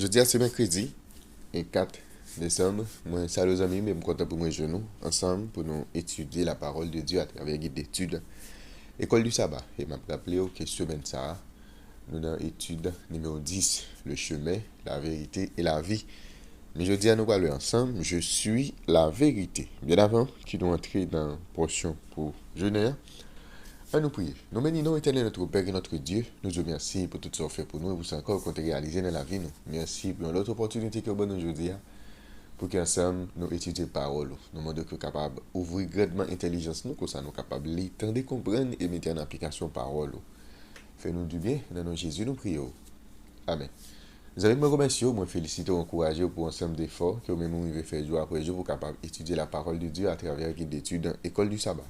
Jeudi, c'est mercredi, et 4 décembre. Moi, salut les amis, mais je suis content pour moi nous ensemble pour nous étudier la parole de Dieu à travers guide d'études. École du sabbat. Et m'a rappelé que semaine ça, nous dans étude numéro 10, le chemin, la vérité et la vie. Mais je dis à nous parler ensemble, je suis la vérité. Bien avant, qui nous entrer dans la portion pour jeûner. À nous prier. Nous bénissons éternel notre Père et notre Dieu. Nous vous remercions pour tout ce que vous fait pour nous et pour encore qu'on réalisé dans la vie. Merci pour l'autre opportunité que vous nous aujourd'hui pour qu'ensemble nous étudions la parole. Nous demandons que nous capables d'ouvrir grandement l'intelligence, nous, que ça nous capables de lire, de comprendre et mettre en application la parole. Fais-nous du bien. Dans nos Jésus, nous prions. Amen. Vous allez me remercier, me féliciter, encourager pour ensemble d'efforts que vous-même vous faire jour après jour pour capable d'étudier la parole de Dieu à travers le guide d'études dans l'école du sabbat.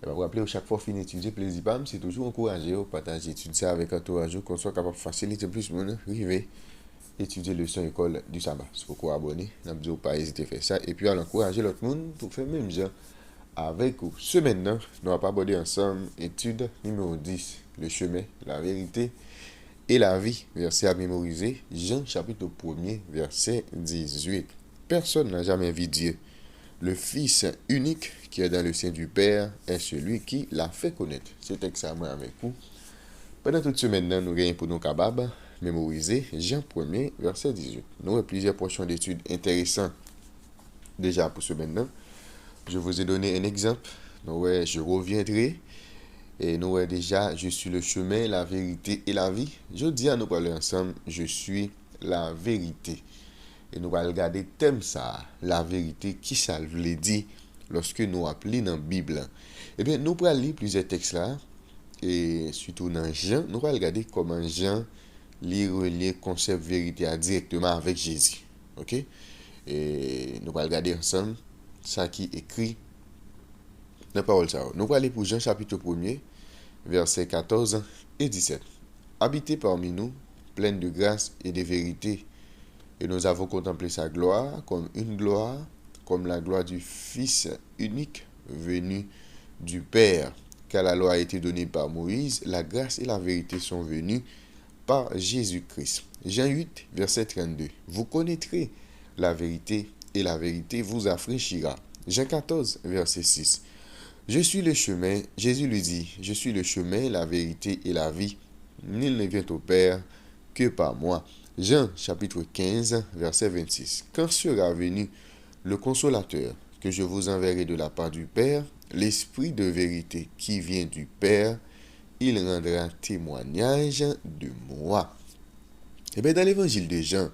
Je vais vous rappeler, chaque fois fin étudier, plaisir, c'est toujours encourager, partager l'étude ça avec un entourage, qu'on soit capable de faciliter plus de monde, arriver, étudier le leçon école du sabbat. C'est pourquoi abonner, n'abusez pas hésiter à faire ça, et puis à encourager l'autre monde pour faire même genre avec vous. Ce maintenant, nous allons aborder ensemble étude numéro 10, le chemin, la vérité et la vie, verset à mémoriser, Jean chapitre 1er, verset 18. Personne n'a jamais vu Dieu. Le Fils unique qui est dans le sein du Père est celui qui l'a fait connaître. C'est examen avec vous. Pendant toute semaine, nous gagnons pour nous capables mémoriser Jean 1er, verset 18. Nous avons plusieurs portions d'études intéressantes déjà pour ce maintenant. Je vous ai donné un exemple. Je reviendrai. Et nous avons déjà, je suis le chemin, la vérité et la vie. Je dis à nous parler ensemble, je suis la vérité. Et nous allons regarder le thème ça, la vérité, qui ça veut dire lorsque nous appelons dans la Bible. Eh bien, nous allons lire plusieurs textes là, et surtout dans Jean, nous allons regarder comment Jean relie le concept vérité directement avec Jésus. Ok? Et nous allons regarder ensemble ça qui est écrit dans la parole ça. Nous allons aller pour Jean chapitre 1er, versets 14 et 17. Habitez parmi nous, plein de grâce et de vérité. Et nous avons contemplé sa gloire comme une gloire, comme la gloire du Fils unique venu du Père. Car la loi a été donnée par Moïse, la grâce et la vérité sont venues par Jésus-Christ. Jean 8, verset 32. Vous connaîtrez la vérité et la vérité vous affranchira. Jean 14, verset 6. Je suis le chemin, Jésus lui dit, je suis le chemin, la vérité et la vie. Nul ne vient au Père que par moi. Jean chapitre 15, verset 26. Quand sera venu le consolateur que je vous enverrai de la part du Père, l'Esprit de vérité qui vient du Père, il rendra témoignage de moi. Et bien dans l'évangile de Jean,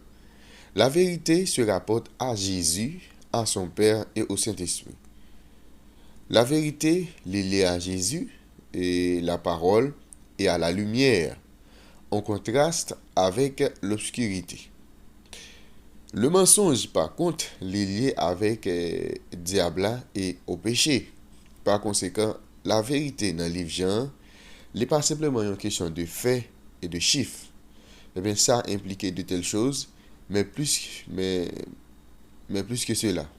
la vérité se rapporte à Jésus, à son Père et au Saint-Esprit. La vérité liée à Jésus et la parole et à la lumière, en contraste avec l'obscurité. Le mensonge, par contre, lié avec diable et au péché. Par conséquent, la vérité dans le livre Jean n'est pas simplement une question de faits et de chiffres. Eh bien, ça implique de telles choses, mais plus que cela.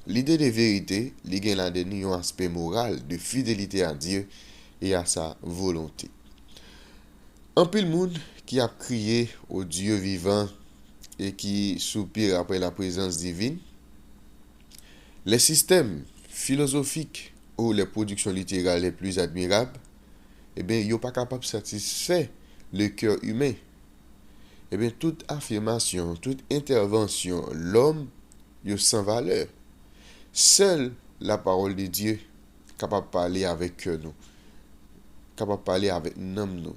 L'idée de vérité, il y a un aspect moral de fidélité à Dieu et à sa volonté. Un peu le monde qui a crié au Dieu vivant et qui soupire après la présence divine, les systèmes philosophiques ou les productions littéraires les plus admirables, eh bien, ils ne sont pas capables de satisfaire le cœur humain. Eh bien, toute affirmation, toute intervention, l'homme, est sans valeur. Seule la parole de Dieu est capable de parler avec nous, capable de parler avec nous.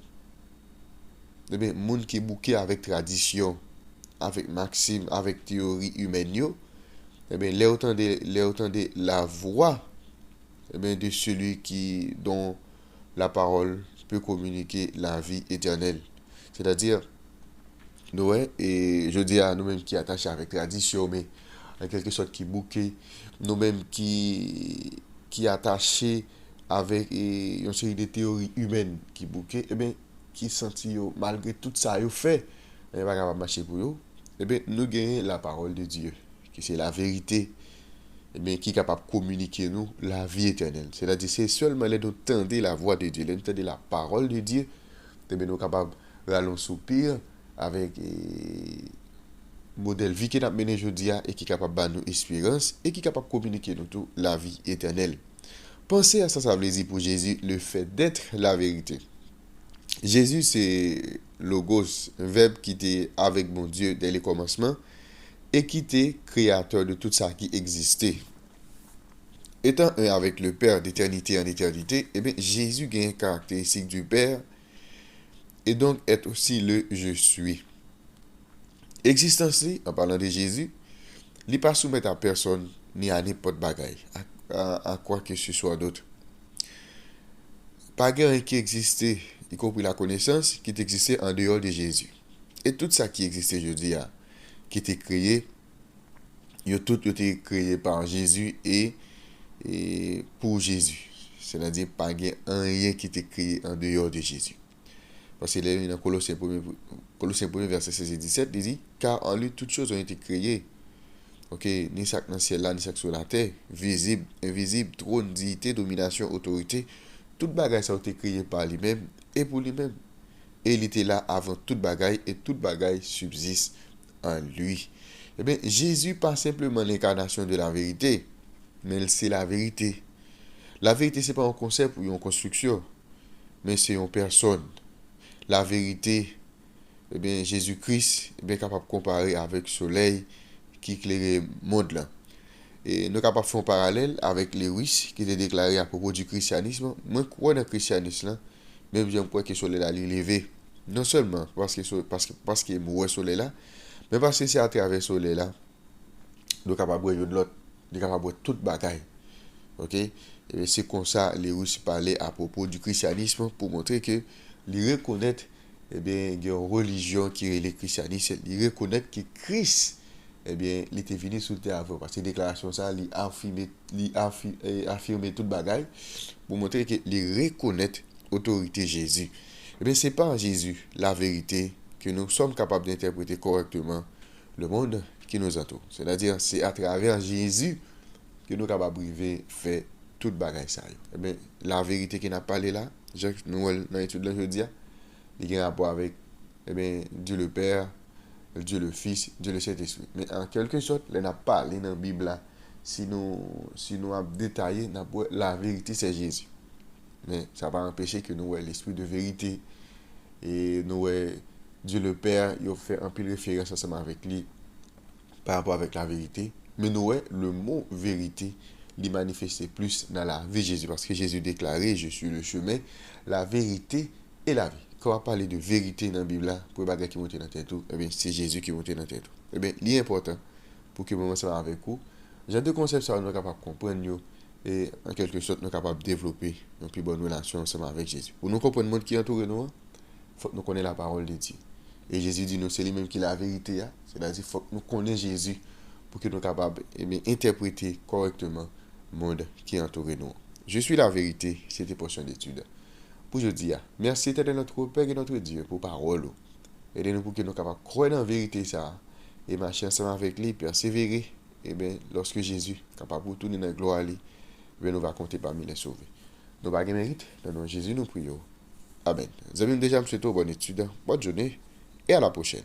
Eh bien, monde qui est bouqué avec tradition, avec maxime, avec théorie humaine, eh bien, les autant de la voix eh bien, de celui dont la parole peut communiquer la vie éternelle. C'est-à-dire, nous, et je dis à nous-mêmes qui attachés avec tradition, mais en quelque sorte qui bouquet, nous-mêmes qui attachés avec une série de théories humaines qui bouquet, eh bien, qui senti malgré tout ça yo fait mais pas capable marcher pour eux, eh bien nous gagnons la parole de Dieu qui c'est la vérité, eh bien qui est capable de communiquer nous la vie éternelle. C'est-à-dire c'est seulement les nous tendre la voix de Dieu, les entendre la parole de Dieu, eh bien nous capables de soupir avec modèle vie qui n'a mené aujourd'hui et qui est capable de nous espérance et qui est capable de communiquer nous tout la vie éternelle. Pensez à ça, ça veut dire pour Jésus le fait d'être la vérité. Jésus, c'est Logos, un verbe qui était avec mon Dieu dès le commencement et qui était créateur de tout ça qui existait. Étant un avec le Père d'éternité en éternité, eh bien, Jésus gagne une caractéristique du Père et donc est aussi le je suis. Existence, en parlant de Jésus, il n'est pas soumis à personne ni à n'importe bagaille, à quoi que ce soit d'autre. Pas rien qui existait, y compris la connaissance, qui existait en dehors de Jésus. Et tout ça qui existait, je dis, qui était créé, tout été créé par Jésus et pour Jésus. C'est-à-dire, pas rien qui était créé en dehors de Jésus. Parce que là, dans Colossiens 1, verset 16 et 17, il dit, car en lui, toutes choses ont été créées. Ok, ni ça dans le ciel là, ni ça sur la terre, visible, invisible, trône, dignité, domination, autorité, toute bagaille ça a été créé par lui-même et pour lui-même. Et il était là avant toute bagaille et toute bagaille subsiste en lui. Eh bien, Jésus pas simplement l'incarnation de la vérité, mais c'est la vérité. La vérité, c'est pas un concept ou une construction, mais c'est une personne. La vérité, eh bien, Jésus-Christ est bien capable de comparer avec le soleil qui éclairait le monde là. Et nous sommes capables de faire un parallèle avec Lewis qui était déclaré à propos du christianisme. Moi, je crois dans le christianisme là, même je crois que le soleil là, il est levé. Non seulement parce que est le soleil là, mais parce que c'est à travers le soleil là, nous sommes capables de l'autre, nous sommes capables de toute bagaille. Ok? Et c'est comme ça Lewis parlait à propos du christianisme pour montrer que il reconnaît eh bien, il y a une religion qui est le christianisme, il reconnaît que Christ eh bien, il était venu sur terre avant. Parce que déclaration ça, il affirmé toute bagaille pour montrer qu'il reconnaît l'autorité de Jésus. Eh bien, c'est pas en Jésus la vérité que nous sommes capables d'interpréter correctement le monde qui nous entoure. C'est-à-dire, c'est à travers Jésus que nous sommes capables de faire toute bagaille ça. Eh bien, la vérité qui n'a pas parlé là, nous, dans l'étude de aujourd'hui, il y a un rapport avec eh bien, Dieu le Père, Dieu le Fils, Dieu le Saint-Esprit. Mais en quelque sorte, il n'a pas parlé dans la Bible là. Si nous avons détaillé, la vérité c'est Jésus. Mais ça ne va pas empêcher que nous ayons l'esprit de vérité. Et nous Dieu le Père, il a fait un peu de référence ensemble avec lui par rapport avec la vérité. Mais nous le mot vérité, il manifestait plus dans la vie de Jésus. Parce que Jésus déclarait, je suis le chemin, la vérité et la vie. Quand on va parler de vérité dans la Bible, pour les bagages qui montent dans la tête, eh bien, c'est Jésus qui monte dans la tête. Eh bien, l'important pour que nous soyons avec vous, j'ai deux concepts que nous sommes capables de comprendre et en quelque sorte, nous sommes capables de développer une plus bonne relation ensemble avec Jésus. Pour nous comprendre le monde qui entoure nous, il faut que nous connaissions la parole de Dieu. Et Jésus dit nous, c'est lui-même qui est la vérité. C'est-à-dire qu'il faut que nous connaissions Jésus pour que nous soyons capables d'interpréter correctement le monde qui entoure nous. Je suis la vérité, c'était portion d'étude. Pour jeudi, merci de notre Père et notre Dieu pour parole. Aidez-nous pour que nous soyons capables de croire dans la vérité ça et marcher ensemble avec lui, persévérer. Et bien, lorsque Jésus est capable de tourner dans la gloire, nous allons compter parmi les sauvés. Nous n'avons pas de mérite, dans le nom de Jésus nous prions. Amen. Vous avez déjà me souhaité bonne étude, bonne journée et à la prochaine.